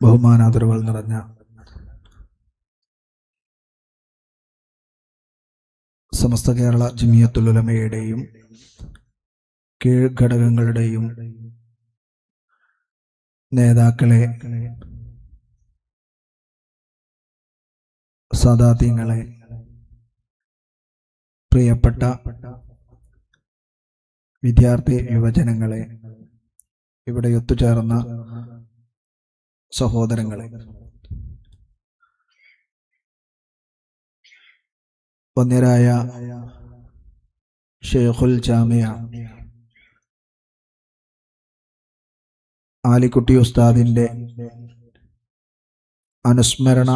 ബഹുമാനാദരവുകൾ നിറഞ്ഞ സമസ്ത കേരള ജമിയത്തുൽ ഉലമയുടെയും കീഴ്ഘടകങ്ങളുടെയും നേതാക്കളെ, സാദാത്യങ്ങളെ, പ്രിയപ്പെട്ട വിദ്യാർത്ഥി യുവജനങ്ങളെ, ഇവിടെ ഒത്തുചേർന്ന സഹോദരങ്ങളെ, വന്യരായ ഷെയ്ഖുൽ ജാമിയ ആലിക്കുട്ടി ഉസ്താദിന്റെ അനുസ്മരണ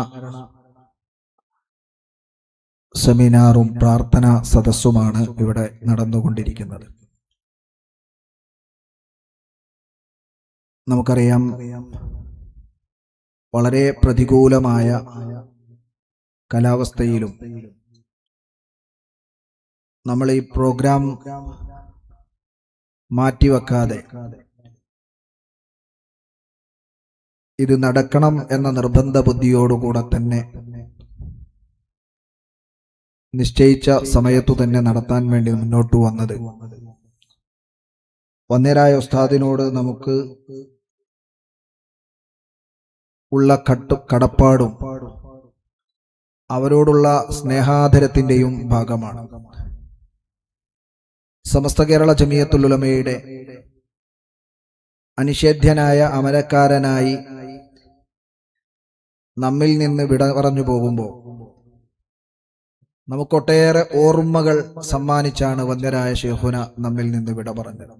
സെമിനാറും പ്രാർത്ഥനാ സദസ്സുമാണ് ഇവിടെ നടന്നുകൊണ്ടിരിക്കുന്നത്. നമുക്കറിയാം, വളരെ പ്രതികൂലമായ കാലാവസ്ഥയിലും നമ്മൾ ഈ പ്രോഗ്രാം മാറ്റിവെക്കാതെ ഇത് നടക്കണം എന്ന നിർബന്ധ ബുദ്ധിയോടുകൂടെ തന്നെ നിശ്ചയിച്ച സമയത്തു തന്നെ നടത്താൻ വേണ്ടി മുന്നോട്ട് വന്നത് വന്യരായ ഉസ്താദിനോട് നമുക്ക് ഉള്ള കടപ്പാടും അവരോടുള്ള സ്നേഹാദരത്തിന്റെയും ഭാഗമാണ്. സമസ്ത കേരള ജമിയത്തുൽ ഉലമയുടെ അനിഷേധ്യനായ അമരക്കാരനായി നമ്മിൽ നിന്ന് വിട പറഞ്ഞു പോകുമ്പോൾ നമുക്കൊട്ടേറെ ഓർമ്മകൾ സമ്മാനിച്ചാണ് വന്യരായ ശൈഖുന നമ്മിൽ നിന്ന് വിട പറഞ്ഞത്.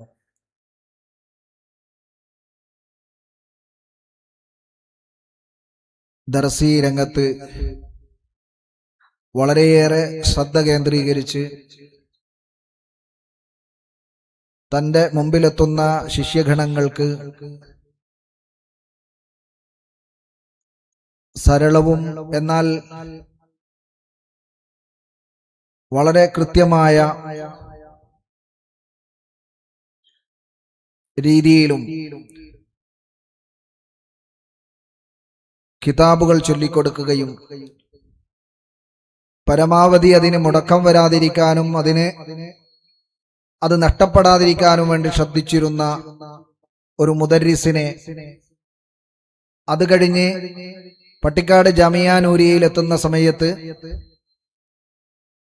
ദർസി രംഗത്ത് വളരെയേറെ ശ്രദ്ധ കേന്ദ്രീകരിച്ച് തന്റെ മുമ്പിലെത്തുന്ന ശിഷ്യഗണങ്ങൾക്ക് സരളവും എന്നാൽ വളരെ കൃത്യമായ രീതിയിലും കിതാബുകൾ ചൊല്ലിക്കൊടുക്കുകയും പരമാവധി അതിന് മുടക്കം വരാതിരിക്കാനും അത് നഷ്ടപ്പെടാതിരിക്കാനും വേണ്ടി ശ്രദ്ധിച്ചിരുന്ന ഒരു മുദർരിസിനെ, അത് കഴിഞ്ഞ് പട്ടിക്കാട് ജാമിയ നൂരിയയിൽ എത്തുന്ന സമയത്ത്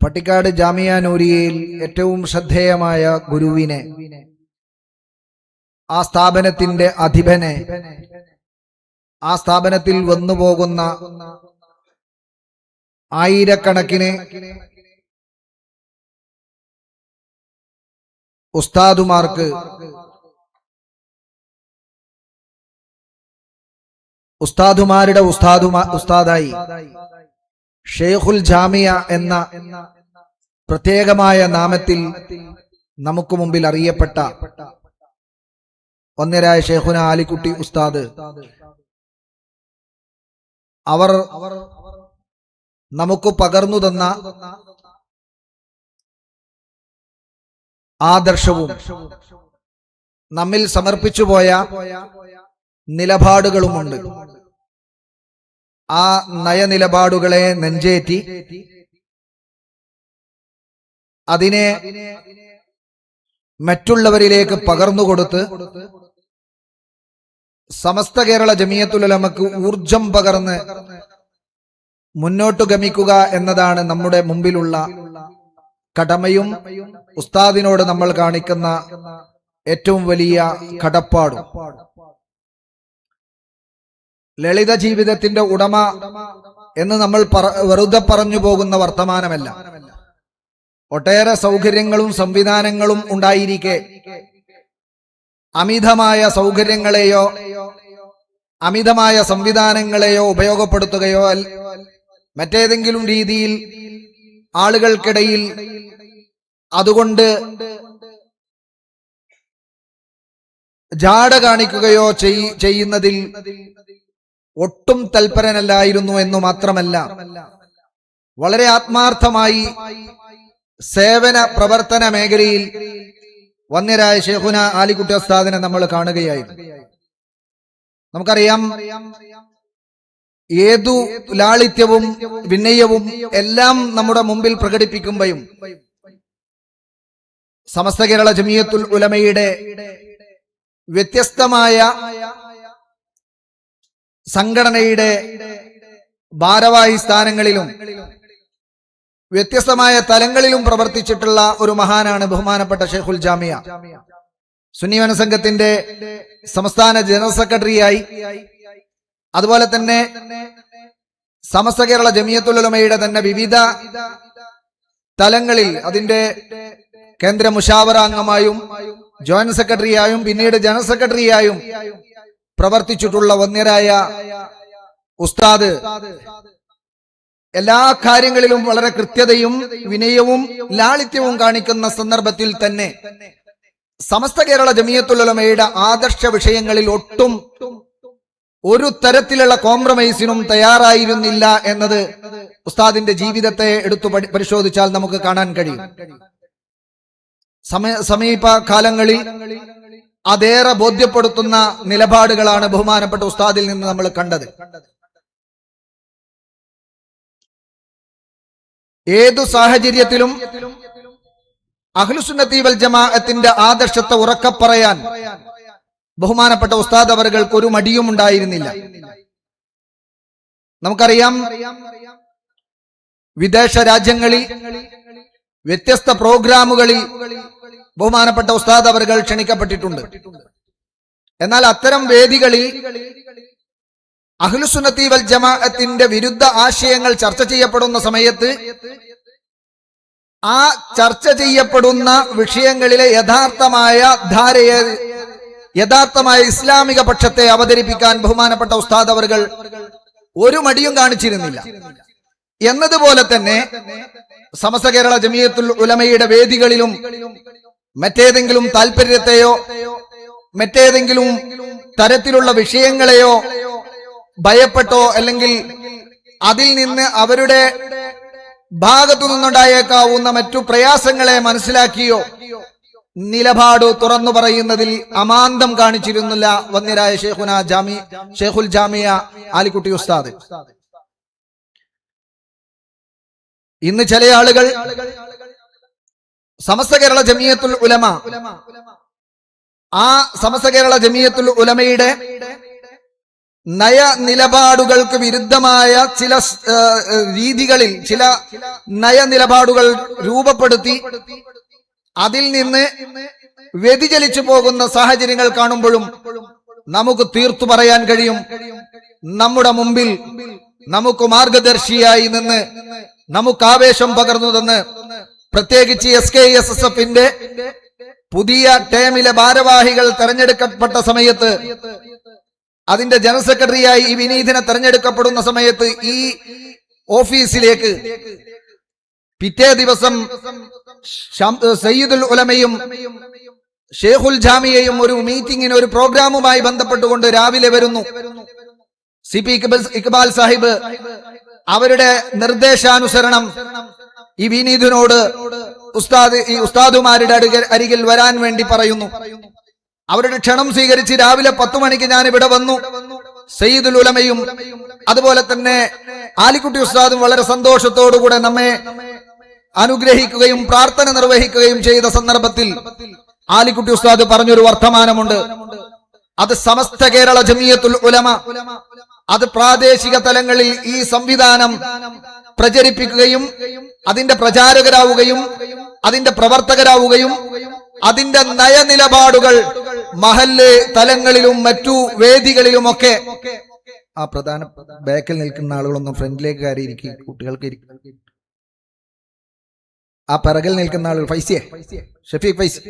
പട്ടിക്കാട് ജാമിയ നൂരിയയിൽ ഏറ്റവും ശ്രദ്ധേയമായ ഗുരുവിനെ, ആ സ്ഥാപനത്തിന്റെ അധിപനെ, ആ സ്ഥാപനത്തിൽ വന്നുപോകുന്ന ആയിരക്കണക്കിന് ഉസ്താദുമാർക്ക് ഉസ്താദുമാരുടെ ഉസ്താദായി ഷെയ്ഖുൽ ജാമിയ എന്ന പ്രത്യേകമായ നാമത്തിൽ നമുക്ക് മുമ്പിൽ അറിയപ്പെട്ട വന്യരായ ശൈഖുന ആലിക്കുട്ടി ഉസ്താദ്, അവർ നമുക്ക് പകർന്നു തന്ന ആദർശവും നമ്മിൽ സമർപ്പിച്ചു പോയ നിലപാടുകളുമുണ്ട്. ആ നയനിലപാടുകളെ നെഞ്ചേറ്റി അതിനെ മറ്റുള്ളവരിലേക്ക് പകർന്നുകൊടുത്ത് സമസ്ത കേരള ജമിയത്തുൽ ഉലമക്ക് ഊർജം പകർന്ന് മുന്നോട്ടു ഗമിക്കുക എന്നതാണ് നമ്മുടെ മുമ്പിലുള്ള കടമയും ഉസ്താദിനോട് നമ്മൾ കാണിക്കുന്ന ഏറ്റവും വലിയ കടപ്പാടും. ലളിത ജീവിതത്തിന്റെ ഉടമ എന്ന് നമ്മൾ വെറുതെ പറഞ്ഞു പോകുന്ന വർത്തമാനമല്ല. ഒട്ടേറെ സൗകര്യങ്ങളും സംവിധാനങ്ങളും ഉണ്ടായിരിക്കെ അമിതമായ സൗകര്യങ്ങളെയോ അമിതമായ സംവിധാനങ്ങളെയോ ഉപയോഗപ്പെടുത്തുകയോ മറ്റേതെങ്കിലും രീതിയിൽ ആളുകൾക്കിടയിൽ അതുകൊണ്ട് ജാട കാണിക്കുകയോ ചെയ്യുന്നതിൽ ഒട്ടും തൽപരനല്ലായിരുന്നു എന്നു മാത്രമല്ല, വളരെ ആത്മാർത്ഥമായി സേവന പ്രവർത്തന മേഖലയിൽ വന്യരായ ശൈഖുന ആലിക്കുട്ടി ഉസ്താദിനെ നമ്മൾ കാണുകയായിരുന്നു. നമുക്കറിയാം, ഏതു ലാളിത്യവും വിനയവും എല്ലാം നമ്മുടെ മുമ്പിൽ പ്രകടിപ്പിക്കുമ്പോഴും സമസ്ത കേരള ജമിയത്തുൽ ഉലമയുടെ വ്യത്യസ്തമായ സംഘടനയുടെ ഭാരവാഹി സ്ഥാനങ്ങളിലും വ്യത്യസ്തമായ തലങ്ങളിലും പ്രവർത്തിച്ചിട്ടുള്ള ഒരു മഹാനാണ് ബഹുമാനപ്പെട്ട ഷെയ്ഖുൽ ജാമിയ. സുന്നി വനസംഘത്തിന്റെ സംസ്ഥാന ജനറൽ സെക്രട്ടറിയായി, അതുപോലെ തന്നെ സമസ്ത കേരള ജമിയത്തുൽ ഉലമയുടെ തന്നെ വിവിധ തലങ്ങളിൽ അതിന്റെ കേന്ദ്ര മുഷാവറ അംഗമായും ജോയിന്റ് സെക്രട്ടറിയായും പിന്നീട് ജനറൽ സെക്രട്ടറിയായും പ്രവർത്തിച്ചിട്ടുള്ള വന്യരായ ഉസ്താദ് എല്ലാ കാര്യങ്ങളിലും വളരെ കൃത്യതയും വിനയവും ലാളിത്യവും കാണിക്കുന്ന സന്ദർഭത്തിൽ തന്നെ സമസ്ത കേരള ജമിയത്തുൽ ഉലമയുടെ ആദർശ വിഷയങ്ങളിൽ ഒട്ടും ഒരു തരത്തിലുള്ള കോംപ്രമൈസിനും തയ്യാറായിരുന്നില്ല എന്നത് ഉസ്താദിന്റെ ജീവിതത്തെ എടുത്തു പരിശോധിച്ചാൽ നമുക്ക് കാണാൻ കഴിയും. സമീപ കാലങ്ങളിൽ അതേറെ ബോധ്യപ്പെടുത്തുന്ന നിലപാടുകളാണ് ബഹുമാനപ്പെട്ട ഉസ്താദിൽ നിന്ന് നമ്മൾ കണ്ടത്. ഏതു സാഹചര്യത്തിലും അഹ്ലുസുന്നത്തി വൽ ജമാഅത്തിന്റെ ആദർശത്തെ ഉറക്കപ്പറയാൻ ബഹുമാനപ്പെട്ട ഉസ്താദ് അവർക്ക് ഒരു മടിയും ഉണ്ടായിരുന്നില്ല. നമുക്കറിയാം, വിദേശ രാജ്യങ്ങളിൽ വ്യത്യസ്ത പ്രോഗ്രാമുകളിൽ ബഹുമാനപ്പെട്ട ഉസ്താദ് അവർ ക്ഷണിക്കപ്പെട്ടിട്ടുണ്ട്. എന്നാൽ അത്തരം വേദികളിൽ അഹ്ലുസുന്നത്തി വൽ ജമാഅത്തിന്റെ വിരുദ്ധ ആശയങ്ങൾ ചർച്ച ചെയ്യപ്പെടുന്ന സമയത്ത് ആ ചർച്ച ചെയ്യപ്പെടുന്ന വിഷയങ്ങളിലെ യഥാർത്ഥമായ ഇസ്ലാമിക പക്ഷത്തെ അവതരിപ്പിക്കാൻ ബഹുമാനപ്പെട്ട ഉസ്താദ് അവർ ഒരു മടിയും കാണിച്ചിരുന്നില്ല. എന്നതുപോലെ തന്നെ സമസ്ത കേരള ജമിയത്തുൽ ഉലമയുടെ വേദികളിലും മറ്റേതെങ്കിലും താല്പര്യത്തെയോ മറ്റേതെങ്കിലും തരത്തിലുള്ള വിഷയങ്ങളെയോ ഭയപ്പെട്ടോ അല്ലെങ്കിൽ അതിൽ നിന്ന് അവരുടെ ഭാഗത്തു നിന്നുണ്ടായേക്കാവുന്ന മറ്റു പ്രയാസങ്ങളെ മനസ്സിലാക്കിയോ നിലപാട് തുറന്നു പറയുന്നതിൽ അമാന്തം കാണിച്ചിരുന്നില്ല വന്യരായ ഷെയ്ഖുൽ ജാമിയ ആലിക്കുട്ടി ഉസ്താദ്. ഇന്ന് ചില ആളുകൾ സമസ്ത കേരള ജമിയത്തുൽ ഉലമ സമസ്ത കേരള ജമിയത്തുൽ ഉലമയുടെ നയ നിലപാടുകൾക്ക് വിരുദ്ധമായ ചില രീതികളിൽ ചില നയനിലപാടുകൾ രൂപപ്പെടുത്തി അതിൽ നിന്ന് വ്യതിചലിച്ചു പോകുന്ന സാഹചര്യങ്ങൾ കാണുമ്പോഴും നമുക്ക് തീർത്തു പറയാൻ കഴിയും, നമ്മുടെ മുമ്പിൽ നമുക്ക് മാർഗദർശിയായി നിന്ന് നമുക്ക് ആവേശം പകർന്നു തന്ന് പ്രത്യേകിച്ച് SKSSFന്റെ പുതിയ ടേമിലെ ഭാരവാഹികൾ തെരഞ്ഞെടുക്കപ്പെട്ട സമയത്ത് അതിന്റെ ജനറൽ സെക്രട്ടറിയായി ഈ വിനീതിനെ തെരഞ്ഞെടുക്കപ്പെടുന്ന സമയത്ത് ഈ ഓഫീസിലേക്ക് പിറ്റേ ദിവസം സയ്യിദുൽ ഉലമയും ഷെയ്ഖുൽ ജാമിയയും ഒരു മീറ്റിംഗിന് ഒരു പ്രോഗ്രാമുമായി ബന്ധപ്പെട്ടുകൊണ്ട് രാവിലെ വരുന്നു. CP ഇക്ബാൽ സാഹിബ് അവരുടെ നിർദ്ദേശാനുസരണം ഈ വിനീതിനോട് ഉസ്താദുമാരുടെ അരികിൽ വരാൻ വേണ്ടി പറയുന്നു. അവരുടെ ക്ഷണം സ്വീകരിച്ച് രാവിലെ 10 മണിക്ക് ഞാൻ ഇവിടെ വന്നു. സയ്യിദുൽ ഉലമയും അതുപോലെ തന്നെ ആലിക്കുട്ടി ഉസ്താദും വളരെ സന്തോഷത്തോടുകൂടെ നമ്മെ അനുഗ്രഹിക്കുകയും പ്രാർത്ഥന നിർവഹിക്കുകയും ചെയ്ത സന്ദർഭത്തിൽ ആലിക്കുട്ടി ഉസ്താദ് പറഞ്ഞൊരു വർത്തമാനമുണ്ട്. അത് സമസ്ത കേരള ജമിയത്തുൽ ഉലമ അത് പ്രാദേശിക തലങ്ങളിൽ ഈ സംവിധാനം പ്രചരിപ്പിക്കുകയും അതിന്റെ പ്രചാരകരാവുകയും അതിന്റെ പ്രവർത്തകരാവുകയും അതിന്റെ നയനിലപാടുകൾ മഹല്ല് തലങ്ങളിലും മറ്റു വേദികളിലുമൊക്കെ ആ പ്രധാന ബാക്കിൽ നിൽക്കുന്ന ആളുകളൊന്നും ഫ്രണ്ടിലേക്ക് കയറിയിരിക്കും, കുട്ടികൾക്ക് ഇരിക്കും. ആ പിറകിൽ നിൽക്കുന്ന ആളുകൾ ഫൈസിയെ ഷഫീഖ് ഫൈസി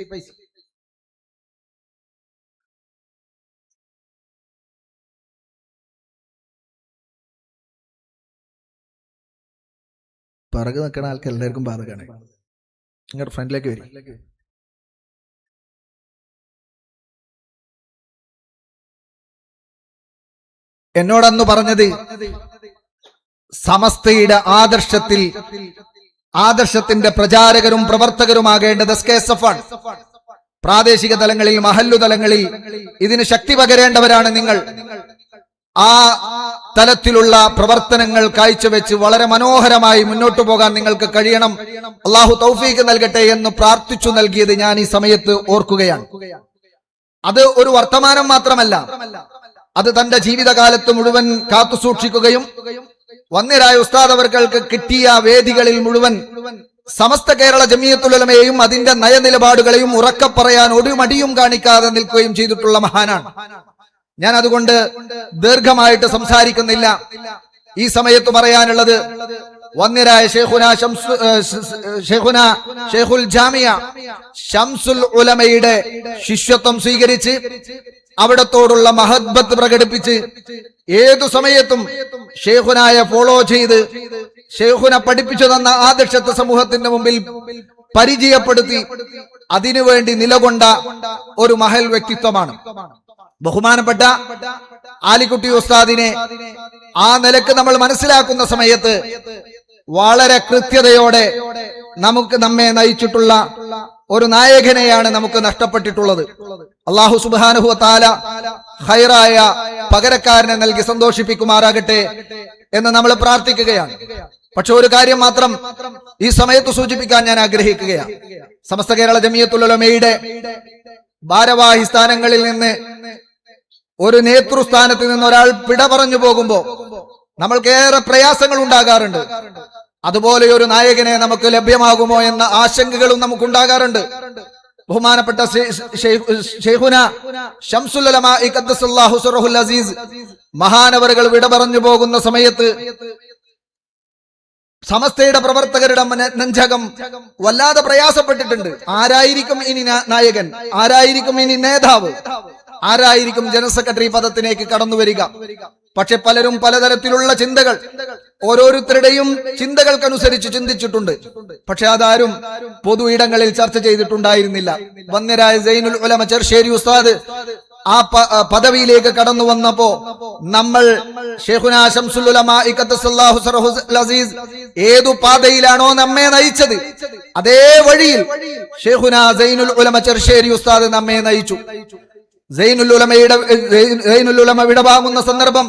പിറകു നിൽക്കുന്ന ആൾക്ക് എല്ലാവർക്കും ബാധകമാണ്. ഇങ്ങോട്ട് ഫ്രണ്ടിലേക്ക് വരും. എന്നോടന്ന് പറഞ്ഞത് സമസ്തയുടെ ആദർശത്തിന്റെ പ്രചാരകരും പ്രവർത്തകരുമാകേണ്ടത് SKSF ആണ്. പ്രാദേശിക തലങ്ങളിൽ മഹല്ലു തലങ്ങളിൽ ഇതിന് ശക്തി പകരേണ്ടവരാണ് നിങ്ങൾ. ആ തലത്തിലുള്ള പ്രവർത്തനങ്ങൾ കാഴ്ചവെച്ച് വളരെ മനോഹരമായി മുന്നോട്ടു പോകാൻ നിങ്ങൾക്ക് കഴിയണം. അള്ളാഹു തൗഫീഖ് നൽകട്ടെ എന്ന് പ്രാർത്ഥിച്ചു നൽകിയത് ഞാൻ ഈ സമയത്ത് ഓർക്കുകയാണ്. അത് ഒരു വർത്തമാനം മാത്രമല്ല, അത് തന്റെ ജീവിതകാലത്ത് മുഴുവൻ കാത്തുസൂക്ഷിക്കുകയും വന്യരായ ഉസ്താദ് അവർക്ക് കിട്ടിയ വേദികളിൽ മുഴുവൻ സമസ്ത കേരള ജമിയത്തുൽ ഉലമയെയും അതിന്റെ നയനിലപാടുകളെയും ഉറക്കെ പറയാൻ ഒരു മടിയും കാണിക്കാതെ നിൽക്കുകയും ചെയ്തിട്ടുള്ള മഹാനാണ്. ഞാൻ അതുകൊണ്ട് ദീർഘമായിട്ട് സംസാരിക്കുന്നില്ല. ഈ സമയത്ത് പറയാനുള്ളത്, വന്യരായ ഷെയ്ഖുൽ ജാമിയ ശംസുൽ ഉലമയുടെ ശിഷ്യത്വം സ്വീകരിച്ച് അവിടത്തോടുള്ള മഹബ്ബത്ത് പ്രകടിപ്പിച്ച് ഏതു സമയത്തും ഷെയ്ഖുനായെ ഫോളോ ചെയ്ത് ഷെയ്ഖുന പഠിപ്പിച്ചു തന്ന ആദർശത്തെ സമൂഹത്തിന്റെ മുമ്പിൽ പരിചയപ്പെടുത്തി അതിനുവേണ്ടി നിലകൊണ്ട ഒരു മഹൽ വ്യക്തിത്വമാണ് ബഹുമാനപ്പെട്ട ആലിക്കുട്ടി ഉസ്താദിനെ. ആ നിലക്ക് നമ്മൾ മനസ്സിലാക്കുന്ന സമയത്ത് വളരെ കൃത്യതയോടെ നമ്മെ നയിച്ചിട്ടുള്ള ഒരു നായകനെയാണ് നമുക്ക് നഷ്ടപ്പെട്ടിട്ടുള്ളത്. അല്ലാഹു സുബ്ഹാനഹു വ തആല ഖൈറായ പകരക്കാരനെ നൽകി സന്തോഷിപ്പിക്കുമാറാകട്ടെ എന്ന് നമ്മൾ പ്രാർത്ഥിക്കുകയാണ്. പക്ഷെ ഒരു കാര്യം മാത്രം ഈ സമയത്ത് സൂചിപ്പിക്കാൻ ഞാൻ ആഗ്രഹിക്കുകയാണ്. സമസ്ത കേരള ജമിയത്തുൽ ഉലമയുടെ ഭാരവാഹി സ്ഥാനങ്ങളിൽ നിന്ന് ഒരു നേതൃസ്ഥാനത്ത് നിന്ന് ഒരാൾ പിട പറഞ്ഞു പോകുമ്പോ നമ്മൾക്കേറെ പ്രയാസങ്ങൾ ഉണ്ടാകാറുണ്ട്. അതുപോലെ ഒരു നായകനെ നമുക്ക് ലഭ്യമാകുമോ എന്ന ആശങ്കകളും നമുക്കുണ്ടാകാറുണ്ട്. ബഹുമാനപ്പെട്ട ശൈഖുന ശംസുൽ ഉലമാ ഖദ്ദസല്ലാഹു സിറഹുൽ അസീസ് മഹാനവറുകൾ വിട പറഞ്ഞു പോകുന്ന സമയത്ത് സമസ്തയുടെ പ്രവർത്തകരുടെ നെഞ്ചകം വല്ലാതെ പ്രയാസപ്പെട്ടിട്ടുണ്ട്. ആരായിരിക്കും ഇനി നായകൻ? ആരായിരിക്കും ഇനി നേതാവ്? ആരായിരിക്കും ജനറൽ സെക്രട്ടറി പദത്തിലേക്ക് കടന്നു വരിക? പക്ഷെ പലരും പലതരത്തിലുള്ള ചിന്തകൾ, ഓരോരുത്തരുടെയും ചിന്തകൾക്കനുസരിച്ച് ചിന്തിച്ചിട്ടുണ്ട്. പക്ഷെ അതാരും പൊതു ഇടങ്ങളിൽ ചർച്ച ചെയ്തിട്ടുണ്ടായിരുന്നില്ല. വന്യരായ സൈനുൽ ഉലമ ചെർശ്ശേരി ഉസ്താദ് ആ പദവിയിലേക്ക് കടന്നു വന്നപ്പോ നമ്മൾ ഷെയ്ഖുനാ ശംസുൽ ഉലമാ ഖദ്ദസല്ലാഹു സിറഹുൽ അസീസ് ഏതു പാതയിലാണോ നമ്മെ നയിച്ചത് അതേ വഴിയിൽ ഷെയ്ഖുനാ സൈനുൽ ഉലമ ചെർശ്ശേരി ഉസ്താദ് നമ്മെ നയിച്ചു. സൈനുൽ ഉലമ വിടവാങ്ങുന്ന സന്ദർഭം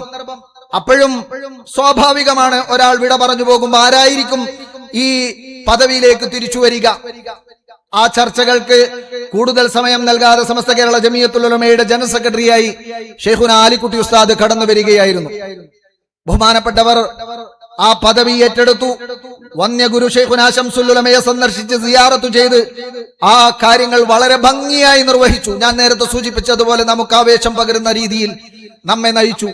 അപ്പോഴും സ്വാഭാവികമാണ്. ഒരാൾ വിട പറഞ്ഞു പോകുമ്പോ ആരായിരിക്കും ഈ പദവിയിലേക്ക് തിരിച്ചു വരിക? ആ ചർച്ചകൾക്ക് കൂടുതൽ സമയം നൽകാതെ സമസ്ത കേരള ജമിയത്തുൽ ഉലമയുടെ ജനറൽ സെക്രട്ടറിയായി ഷെയ്ഖുന ആലിക്കുട്ടി ഉസ്താദ് കടന്നു വരികയായിരുന്നു. ബഹുമാനപ്പെട്ടവർ ആ പദവി ഏറ്റെടുത്തു. വന്യഗുരു ഷെയ്ഖുന ശംസുൽ ഉലമയെ സന്ദർശിച്ച് സിയാറത്ത് ചെയ്ത് ആ കാര്യങ്ങൾ വളരെ ഭംഗിയായി നിർവഹിച്ചു. ഞാൻ നേരത്തെ സൂചിപ്പിച്ചതുപോലെ നമുക്ക് ആവേശം പകരുന്ന രീതിയിൽ നമ്മെ നയിച്ചു.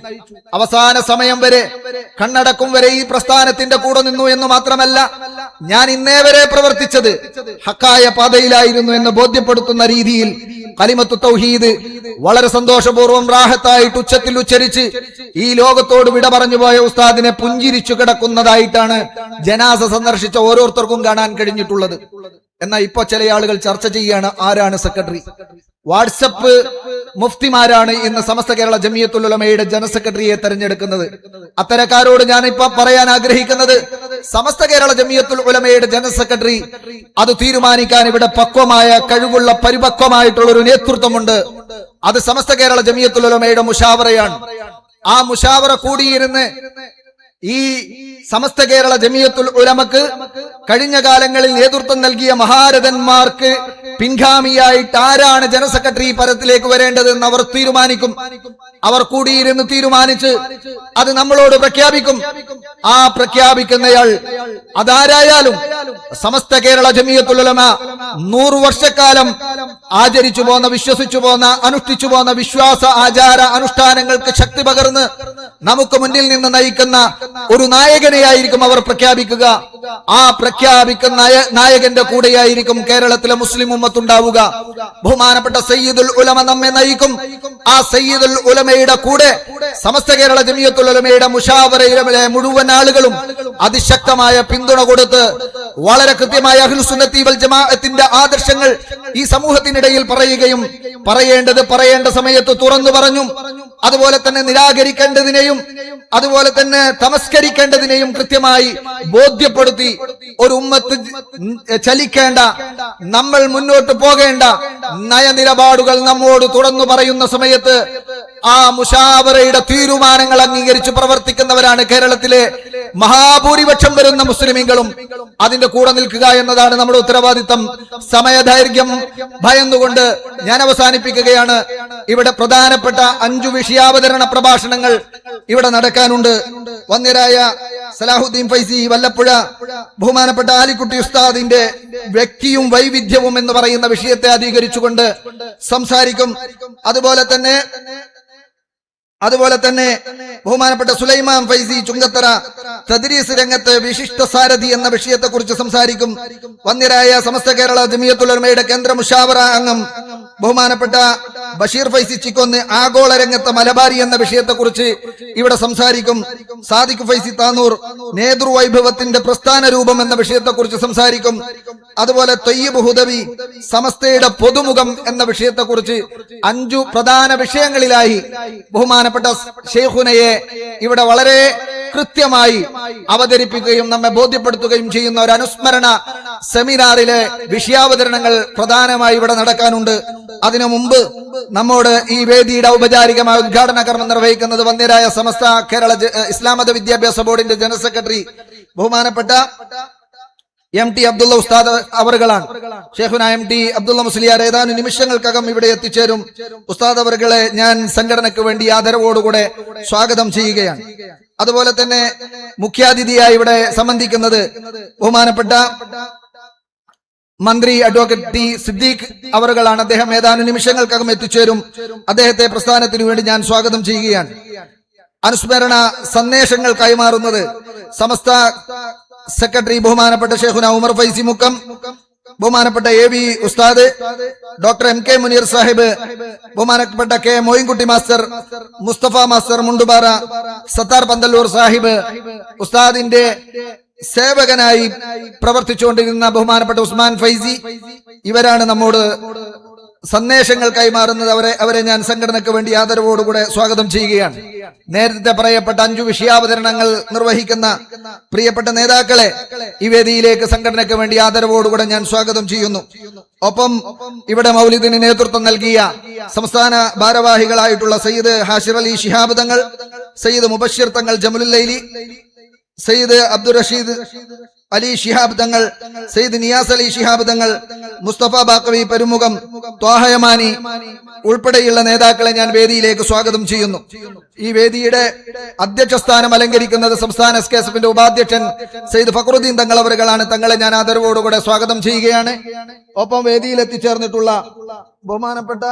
അവസാന സമയം വരെ, കണ്ണടക്കും വരെ ഈ പ്രസ്ഥാനത്തിന്റെ കൂടെ നിന്നു എന്ന് മാത്രമല്ല, ഞാൻ ഇന്നേ വരെ പ്രവർത്തിച്ചത് ഹക്കായ പാതയിലായിരുന്നു എന്ന് ബോധ്യപ്പെടുത്തുന്ന രീതിയിൽ കലിമത്തു തൗഹീദ് വളരെ സന്തോഷപൂർവ്വം റാഹത്തായിട്ട് ഉച്ചത്തിൽ ഉച്ചരിച്ച് ഈ ലോകത്തോട് വിട പറഞ്ഞു പോയ ഉസ്താദിനെ പുഞ്ചിരിച്ചു കിടക്കുന്നതായിട്ടാണ് ജനാസ സന്ദർശിച്ച ഓരോരുത്തർക്കും കാണാൻ കഴിഞ്ഞിട്ടുള്ളത്. എന്നാൽ ഇപ്പൊ ചില ആളുകൾ ചർച്ച ചെയ്യാണ് ആരാണ് സെക്രട്ടറി. വാട്സപ്പ് മുഫ്തിമാരാണ് ഇന്ന് സമസ്ത കേരള ജമിയത്തുൽ ഉലമയുടെ ജനറൽ സെക്രട്ടറിയെ തെരഞ്ഞെടുക്കുന്നത്. അത്തരക്കാരോട് ഞാൻ ഇപ്പൊ പറയാൻ ആഗ്രഹിക്കുന്നത്, സമസ്ത കേരള ജമിയത്തുൽ ഉലമയുടെ ജനറൽ സെക്രട്ടറി അത് തീരുമാനിക്കാൻ ഇവിടെ പക്വമായ, കഴിവുള്ള, പരിപക്വമായിട്ടുള്ള ഒരു നേതൃത്വമുണ്ട്. അത് സമസ്ത കേരള ജമിയത്തുൽ ഉലമയുടെ മുഷാവറയാണ്. ആ മുഷാവറ കൂടിയിരുന്ന് ഈ സമസ്ത കേരള ജമിയത്തുൽ ഉലമക്ക് കഴിഞ്ഞ കാലങ്ങളിൽ നേതൃത്വം നൽകിയ മഹാരഥന്മാർക്ക് പിൻഗാമിയായിട്ട് ആരാണ് ജനറൽ സെക്രട്ടറി പദത്തിലേക്ക് വരേണ്ടതെന്ന് അവർ തീരുമാനിക്കും. അവർ കൂടിയിരുന്ന് തീരുമാനിച്ച് അത് നമ്മളോട് പ്രഖ്യാപിക്കും. ആ പ്രഖ്യാപിക്കുന്നയാൾ അതാരായാലും സമസ്ത കേരള ജമിയത്തുൽ ഉലമ 100 വർഷക്കാലം ആചരിച്ചു പോന്ന, വിശ്വസിച്ചു പോന്ന, അനുഷ്ഠിച്ചു പോന്ന വിശ്വാസ ആചാര അനുഷ്ഠാനങ്ങൾക്ക് ശക്തി പകർന്ന് നമുക്ക് മുന്നിൽ നിന്ന് നയിക്കുന്ന ഒരു നായകനെയായിരിക്കും അവർ പ്രഖ്യാപിക്കുക. ആ പ്രഖ്യാപിക്കുന്ന നായകന്റെ കൂടെയായിരിക്കും കേരളത്തിലെ മുസ്ലിം ഉമ്മത്തുണ്ടാവുക. ബഹുമാനപ്പെട്ട സയ്യിദുൽ ഉലമ നമ്മെ നയിക്കും. ആ സയ്യിദുൽ ഉലമയുടെ കൂടെ സമസ്ത കേരള ജമിയത്തുൽ ഉലമയുടെ മുഷാവറയിലെ മുഴുവൻ ആളുകളും അതിശക്തമായ പിന്തുണ കൊടുത്ത് വളരെ കൃത്യമായ അഹ്ലുസ് സുന്നത്തി വൽ ജമാഅത്തിന്റെ ആദർശങ്ങൾ ഈ സമൂഹത്തിനിടയിൽ പറയുകയും പറയേണ്ടത് പറയേണ്ട സമയത്ത് തുറന്നു പറഞ്ഞും അതുപോലെ തന്നെ നിരാകരിക്കേണ്ടതിനെയും അതുപോലെ തന്നെ തമസ്കരിക്കേണ്ടതിനെയും കൃത്യമായി ബോധ്യപ്പെടുത്തി ഒരു ഉമ്മത്ത് ചലിക്കേണ്ട, നമ്മൾ മുന്നോട്ട് പോകേണ്ട നയനിലപാടുകൾ നമ്മോട് തുറന്നു പറയുന്ന സമയത്ത് ആ മുശാവറയുടെ തീരുമാനങ്ങൾ അംഗീകരിച്ച് പ്രവർത്തിക്കുന്നവരാണ് കേരളത്തിലെ മഹാഭൂരിപക്ഷം വരുന്ന മുസ്ലിമീങ്ങളും. അതിന്റെ കൂടെ നിൽക്കുക എന്നതാണ് നമ്മുടെ ഉത്തരവാദിത്തം. സമയദൈർഘ്യം ഭയന്നുകൊണ്ട് ഞാൻ അവസാനിപ്പിക്കുകയാണ്. ഇവിടെ പ്രധാനപ്പെട്ട 5 വിഷയാവതരണ പ്രഭാഷണങ്ങൾ ഇവിടെ നടക്കാനുണ്ട്. വന്ദ്യരായ സലാഹുദ്ദീൻ ഫൈസി വല്ലപ്പുഴ, ബഹുമാനപ്പെട്ട ആലിക്കുട്ടി ഉസ്താദിന്റെ വ്യക്തിയും വൈവിധ്യവും എന്ന് പറയുന്ന വിഷയത്തെ അധികരിച്ചുകൊണ്ട് സംസാരിക്കും. അതുപോലെ തന്നെ ബഹുമാനപ്പെട്ട സുലൈമാൻ ഫൈസി ചുങ്കത്തറ തദ്രീസ് രംഗത്ത് വിശിഷ്ട സാരഥി എന്ന വിഷയത്തെക്കുറിച്ച് സംസാരിക്കും. വന്ദ്യരായ സമസ്ത കേരള ജമിയത്തുൽ ഉലമയുടെ കേന്ദ്ര മുഷാവറ അംഗം ബഹുമാനപ്പെട്ട ബഷീർ ഫൈസി ചിക്കൊന്ന് ആഗോള രംഗത്ത് മലബാരി എന്ന വിഷയത്തെക്കുറിച്ച് ഇവിടെ സംസാരിക്കും. സാദിഖ് ഫൈസി താനൂർ നേതൃവൈഭവത്തിന്റെ പ്രസ്ഥാന രൂപം എന്ന വിഷയത്തെക്കുറിച്ച് സംസാരിക്കും. അതുപോലെ തൊയ്യബ് ഹുദവി സമസ്തയുടെ പൊതുമുഖം എന്ന വിഷയത്തെക്കുറിച്ച് 5 പ്രധാന വിഷയങ്ങളിലായി ബഹുമാനപ്പെട്ട ഷെയ്ഖുനയെ ഇവിടെ വളരെ കൃത്യമായി അവതരിപ്പിക്കുകയും നമ്മെ ബോധ്യപ്പെടുത്തുകയും ചെയ്യുന്ന ഒരു അനുസ്മരണ സെമിനാറിലെ വിഷയാവതരണങ്ങൾ പ്രധാനമായി ഇവിടെ നടക്കാനുണ്ട്. അതിനു മുമ്പ് നമ്മോട് ഈ വേദിയുടെ ഔപചാരികമായ ഉദ്ഘാടന കർമ്മം നിർവഹിക്കുന്നത് വന്ദ്യരായ സമസ്ത കേരള ഇസ്ലാം മത വിദ്യാഭ്യാസ ബോർഡിന്റെ ജനറൽ സെക്രട്ടറി ബഹുമാനപ്പെട്ട MT അബ്ദുള്ള ഉസ്താദ് അവറുകളാണ്. ഷെയ്ഖുന MT അബ്ദുള്ള മുസ്ലിയാർ ഏതാനും നിമിഷങ്ങൾക്കകം ഇവിടെ എത്തിച്ചേരും. ഉസ്താദ് അവറുകളെ ഞാൻ സംഘടനയ്ക്ക് വേണ്ടി ആദരവോടുകൂടെ സ്വാഗതം ചെയ്യുകയാണ്. അതുപോലെ തന്നെ മുഖ്യാതിഥിയായി ഇവിടെ സംബന്ധിക്കുന്നത് ബഹുമാനപ്പെട്ട മന്ത്രി അഡ്വക്കേറ്റ് ടി സിദ്ദീഖ് അവറുകളാണ്. അദ്ദേഹം ഏതാനും നിമിഷങ്ങൾക്കകം എത്തിച്ചേരും. അദ്ദേഹത്തെ പ്രസ്ഥാനത്തിനു വേണ്ടി ഞാൻ സ്വാഗതം ചെയ്യുകയാണ്. അനുസ്മരണ സന്ദേശങ്ങൾ കൈമാറുന്നത് സമസ്ത സെക്രട്ടറി ബഹുമാനപ്പെട്ട ഷെയ്ഖുന ഉമർ ഫൈസി മുക്കം, ബഹുമാനപ്പെട്ട AV ഉസ്താദ് ഡോക്ടർ MK മുനീർ സാഹിബ്, ബഹുമാനപ്പെട്ട K Moinkutty master, Mustafa master Mundupara, Sattar Panthalloor Sahib, ഉസ്താദിന്റെ സേവകനായി പ്രവർത്തിച്ചുകൊണ്ടിരുന്ന ബഹുമാനപ്പെട്ട ഉസ്മാൻ ഫൈസി, ഇവരാണ് നമ്മോട് സന്ദേശങ്ങൾ കൈമാറുന്നത്. അവരെ ഞാൻ സംഘടനയ്ക്ക് വേണ്ടി ആദരവോടുകൂടെ സ്വാഗതം ചെയ്യുകയാണ്. നേരത്തെ പറയപ്പെട്ട 5 വിഷയാവതരണങ്ങൾ നിർവഹിക്കുന്ന പ്രിയപ്പെട്ട നേതാക്കളെ ഈ വേദിയിലേക്ക് സംഘടനയ്ക്ക് വേണ്ടി ആദരവോടുകൂടെ ഞാൻ സ്വാഗതം ചെയ്യുന്നു. ഒപ്പം ഇവിടെ മൗലിദിന് നേതൃത്വം നൽകിയ സംസ്ഥാന ഭാരവാഹികളായിട്ടുള്ള സയ്യിദ് ഹാഷിർ അലി ശിഹാബ് തങ്ങൾ, സയ്യിദ് മുബഷിർ തങ്ങൾ ജമുലുൽ ലൈലി, സയ്യിദ് അബ്ദുൾ റഷീദ് അലി ശിഹാബ് തങ്ങൾ, സയ്യിദ് നിയാസ് അലി ശിഹാബ് തങ്ങൾ, മുസ്തഫ ബാക്കവി പെരുമുഖം, ത്വാഹയമാനി ഉൾപ്പെടെയുള്ള നേതാക്കളെ ഞാൻ വേദിയിലേക്ക് സ്വാഗതം ചെയ്യുന്നു. ഈ വേദിയുടെ അധ്യക്ഷ സ്ഥാനം അലങ്കരിക്കുന്നത് സംസ്ഥാന SKSFന്റെ ഉപാധ്യക്ഷൻ സയ്യിദ് ഫഖറുദ്ദീൻ തങ്ങൾ അവറുകളാണ്. തങ്ങളെ ഞാൻ ആദരവോടുകൂടെ സ്വാഗതം ചെയ്യുകയാണ്. ഒപ്പം വേദിയിൽ എത്തിച്ചേർന്നിട്ടുള്ള ബഹുമാനപ്പെട്ട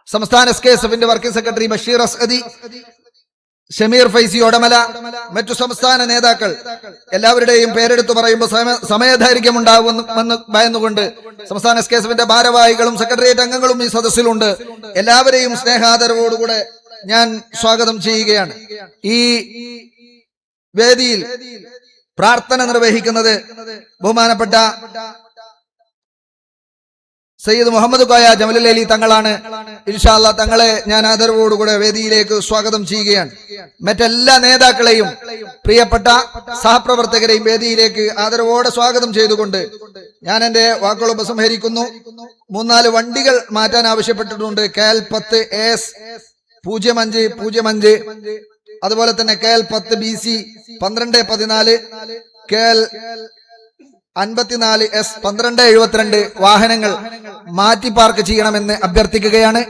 സംസ്ഥാന SKSFന്റെ വർക്കിംഗ് സെക്രട്ടറി ബഷീർ അസ്അദി, ഷമീർ ഫൈസി ഒടമല, മറ്റു സംസ്ഥാന നേതാക്കൾ, എല്ലാവരുടെയും പേരെടുത്തു പറയുമ്പോൾ സമയദൈർഘ്യം ഉണ്ടാവുമെന്ന് ഭയന്നുകൊണ്ട് സംസ്ഥാന SKSFന്റെ ഭാരവാഹികളും സെക്രട്ടേറിയറ്റ് അംഗങ്ങളും ഈ സദസ്സിലുണ്ട്. എല്ലാവരെയും സ്നേഹാദരവോടുകൂടെ ഞാൻ സ്വാഗതം ചെയ്യുകയാണ്. ഈ വേദിയിൽ പ്രാർത്ഥന നിർവഹിക്കുന്നത് ബഹുമാനപ്പെട്ട സയ്യിദ് മുഹമ്മദ് കോയ ജമലുൽ ലൈലി തങ്ങളാണ്. ഇൻഷാ അല്ലാഹ് തങ്ങളെ ഞാൻ ആദരവോടുകൂടെ വേദിയിലേക്ക് സ്വാഗതം ചെയ്യുകയാണ്. മറ്റെല്ലാ നേതാക്കളെയും പ്രിയപ്പെട്ട സഹപ്രവർത്തകരെയും വേദിയിലേക്ക് ആദരവോടെ സ്വാഗതം ചെയ്തുകൊണ്ട് ഞാൻ എന്റെ വാക്കുകൾ ഉപസംഹരിക്കുന്നു. 3-4 വണ്ടികൾ മാറ്റാൻ ആവശ്യപ്പെട്ടിട്ടുണ്ട്. KL 10 AS 0505, അതുപോലെ തന്നെ KL 10 BC 1214, KL 54 S 1272 വാഹനങ്ങൾ മാറ്റി പാർക്ക് ചെയ്യണമെന്ന് അഭ്യർത്ഥിക്കുകയാണ്.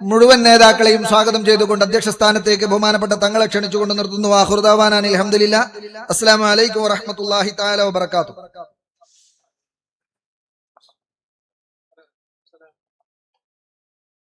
മുഴുവൻ നേതാക്കളെയും സ്വാഗതം ചെയ്തുകൊണ്ട് അധ്യക്ഷ സ്ഥാനത്തേക്ക് ബഹുമാനപ്പെട്ട തങ്ങളെ ക്ഷണിച്ചുകൊണ്ട് നിർത്തുന്നു. ആഖിറു ദഅവാനാ അൽഹംദുലില്ലാഹ്. അസ്സലാമു അലൈക്കും വറഹ്മത്തുള്ളാഹി തആല വബറകാതുഹു.